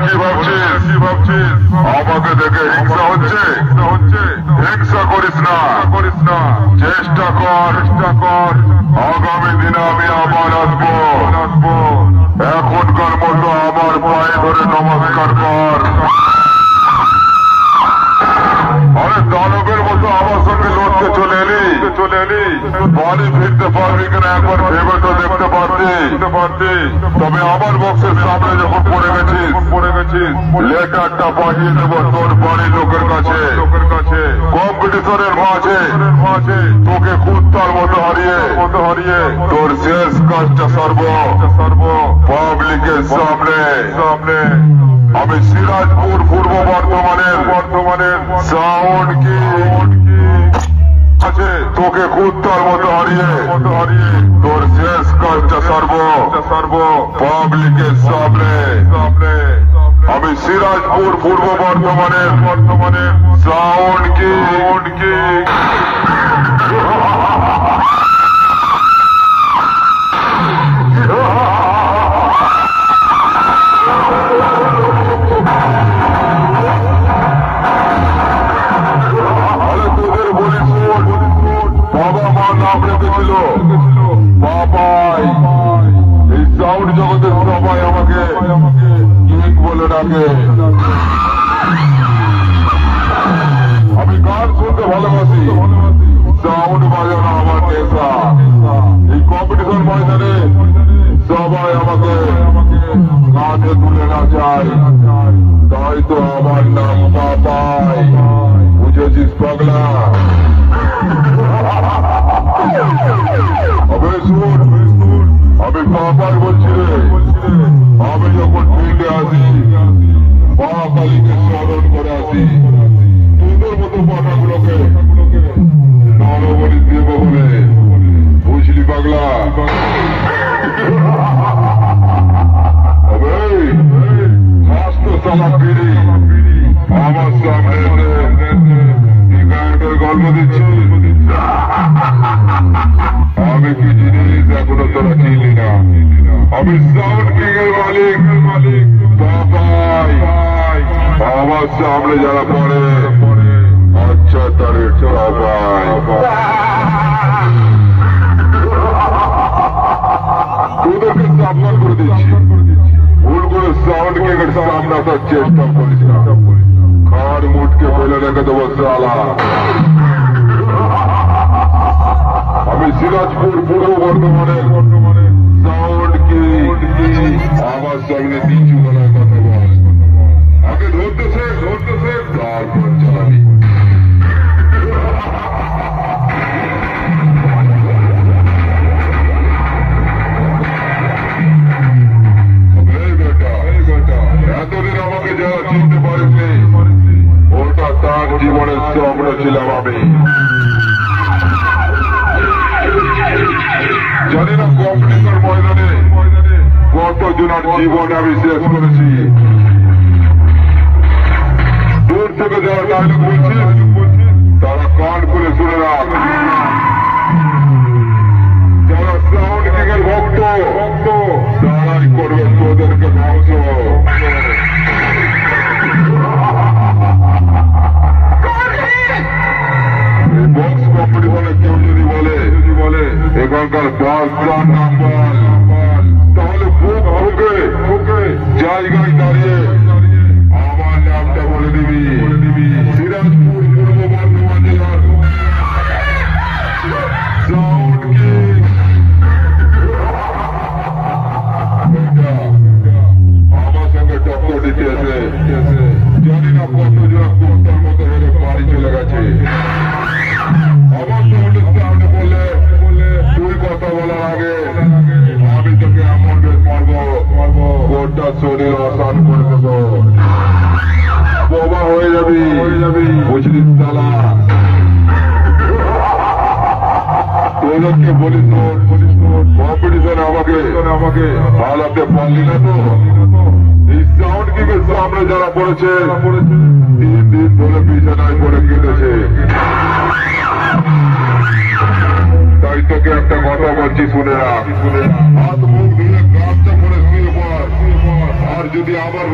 কি ভাবছিস আমাকে দেখে হিংসা হচ্ছে হিংসা করিস না চেষ্টা কর আগামী দিনে আমি আবার আসবো এখনকার মতো আমার পায়ে ধরে নমস্কার কর আরে দানবের মতো আমার সঙ্গে লড়তে চলে এলি বাড়ি ফিরতে পারবি কিনা একবার ভেবে তো দেখতে পারতি তবে আমার বক্সের সামনে যখন পড়ে গেছিস লেটারটা পাঠিয়ে দেব তোর বাড়ির লোকের কাছে কম্পিটিশনের মাঝে তোকে কুত্তার মতো হারিয়ে তোর শেষ কাজটা সর্ব পাবলিকের সামনে আমি সিরাজপুর পূর্ব বর্ধমানের সাউন্ড কি আছে তোকে কুত্তার মতো হারিয়ে তোর শেষ কাজটা সর্ব পাবলিকের সামনে আমি সিরাজপুর পূর্ব বর্ধমানের সাউন্ড কি বাবাই এই সাউন্ড জগতের সবাই আমাকে কিং বলে ডাকে আমি গান শুনতে ভালোবাসি সাউন্ড বাজানো আমার নেশা এই কম্পিটিশন ময়দানে সবাই আমাকে কাঁধে তুলে না যায় তাই তো আমার নাম বাবাই বুঝেছিস পাগলা আমি বাবার বলছি রে আমি যখন ফিল্ডে আসি মা কালীকে স্মরণ করে আসি তোদের মতো পাঠাগুলোকে নরবলি দেব বলে বুঝলি পাগলা স্বাস্থ্য সালা পিড়ি আমার সামনে গল্প দিচ্ছি আমি কি জিনিস এখনো তোরা চিনি না আমি সাউন্ড কিং এর মালিক বাবাই আমার সামনে যারা পড়ে আচ্ছা তারে বাবাই তোদেরকে সাবধান করে দিচ্ছি ভুল করে সাউন্ড কিং এর সামনে আসার চেষ্টা করিস না খার মুটকে ফেলে রেখে দেবো সালা আমি সিরাজপুর পূর্ব বর্ধমানের সাউন্ড কি আমার সামনে নিচু গলায় কথা বল আগে ধরতেছে তারপর চালাবি এতদিন আমাকে যারা চিনতে পারেনি ওটা তার জীবনের স্বপ্ন ছিলাম আমি জানি না কম্পিটিশন ময়দানে কতজনের জীবন আমি শেষ করেছি দূর থেকে যারা ডায়লগ বলছি তারা কান করে শুনে রাখ যারা সাউন্ড কিং এর ভক্ত তারাই করবে তোদেরকে ধ্বংস বক্স কম্পিটিশনে কেউ যদি বলে এখানকার 10টা নাম বল তাহলে বুক ঢুকে জায়গায় দাঁড়িয়ে আমার নামটা বলে দিবি সিরাজপুর পূর্ব বর্ধমান জেলার সাউন্ড কিং আমার সঙ্গে টক্কর দিতে এসে জানি না কতজন কুত্তার মতো হেরে বাড়ি চলে গেছে আমার সঙ্গে সামনে বললে তুই কথা বলার আগে আমি তোকে এমন বেশ মারবো গোটা শরীর অসান করে দেবো বোমা হয়ে যাবি বুঝলি তালা তোদেরকে বলিস কম্পিটিশনে আমাকে হালাতে পারলি না তো এই সাউন্ড কিং এর সামনে যারা পড়েছে 3 দিন ধরে বিছানায় পড়ে কেটেছে তাই তোকে একটা কথা বলছি শুনে রাখ হাত মুখ ধুয়ে গাছটা করে শুয়ে পড় আর যদি আবার